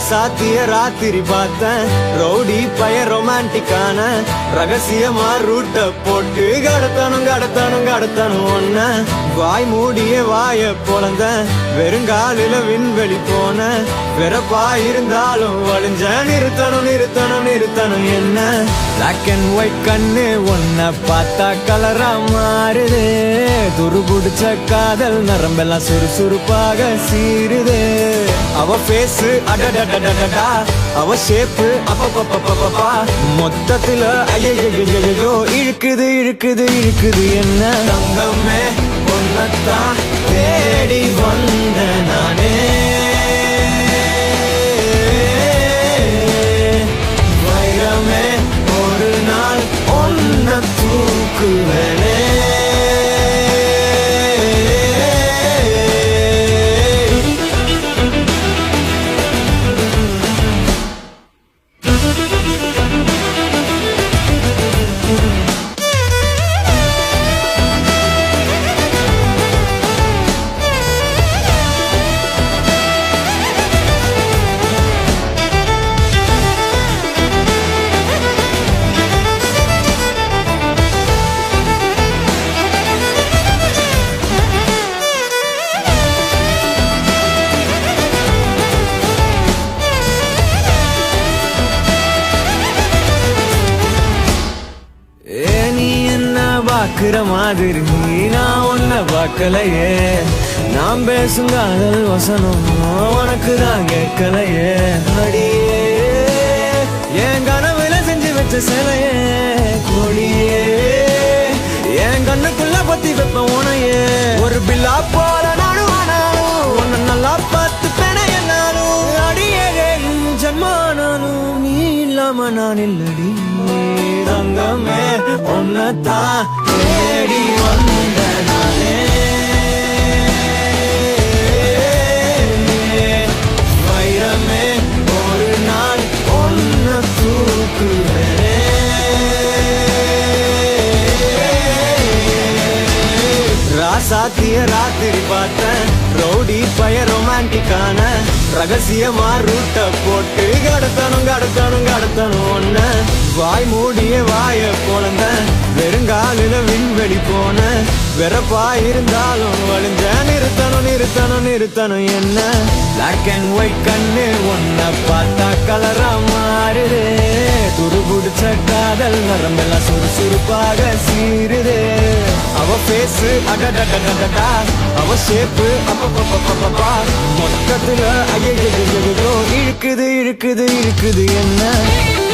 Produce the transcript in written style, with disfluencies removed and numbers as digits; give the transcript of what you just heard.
ராசாத்திய ராத்திரி பார்த்தேன் ரவுடி பய ரொமான்டிக்கான ரகசியமா ரூட்ட போட்டு கடத்தணும் ஒன்ன வாய் மூடிய வாய பொழந்த வெறுங்காலில விண்வெளி போன வெறப்பா இருந்தாலும் வழிஞ்ச நிறுத்தணும் என்ன பிளாக் அண்ட் ஒயிட் கண்ணு ஒன்ன பார்த்தா கலரா மாறுது துருபுடிச்ச காதல் நரம்பெல்லாம் சுறுசுறுப்பாக சீருது அவ பேசு அடடடடடா அவ ஷேப்பு அப்பப்பப்பப்பப்பா மொத்தத்துல ஐயோ இழுக்குது என்ன தங்கமே ஒன்னத்தான் தேடி வந்த நானே வைரமே ஒரு நாள் ஒன்ன தூக்குவனே பாக்குற மாதிரி நான் ஒன்ன பார்க்கலையே நான் பேசும் காதல் வசனம் உனக்கு தான் கேட்கலையே அடியே என் கனவுல செஞ்சு வச்ச சிலையே கொடியே என் கண்ணுக்குள்ள பத்தி வைப்ப உனையே ஒரு பில்லா போல நானும் ஆனாலும் உன்னை நல்லா பார்த்து பெண என்னாலும் அடியே ஜன்மானாலும் நீ இல்லாம நான் இல்லடி தங்கமே ஒன்னத்தான் தேடி வந்த நானே வைரமே ஒரு நாள் ஒன்ன தூக்குவனே ராசாத்திய ராத்திரி பார்த்தேன் ரவுடி பய ரொமான்டிக்கான ரகசியமா ரூட்ட போட்டு கடத்தணும் ஒன்ன வாய் மூடிய வாய பொழந்த வெறுங்காலில விண்வெளி போன வெறப்பா இருந்தாலும் வழிஞ்ச நிறுத்தணும் என்ன பிளாக் அண்ட் ஒயிட் கண்ணு ஒன்ன பார்த்தா கலரா மாறுது துருபுடிச்ச காதல் நரம்பெல்லாம் சுறுசுறுப்பாக சீருது அவ பேசு அடடடடடா அவ ஷேப்பு அப்பப்பப்பப்பப்பா மொத்தத்துல ஐயோ இழுக்குது என்ன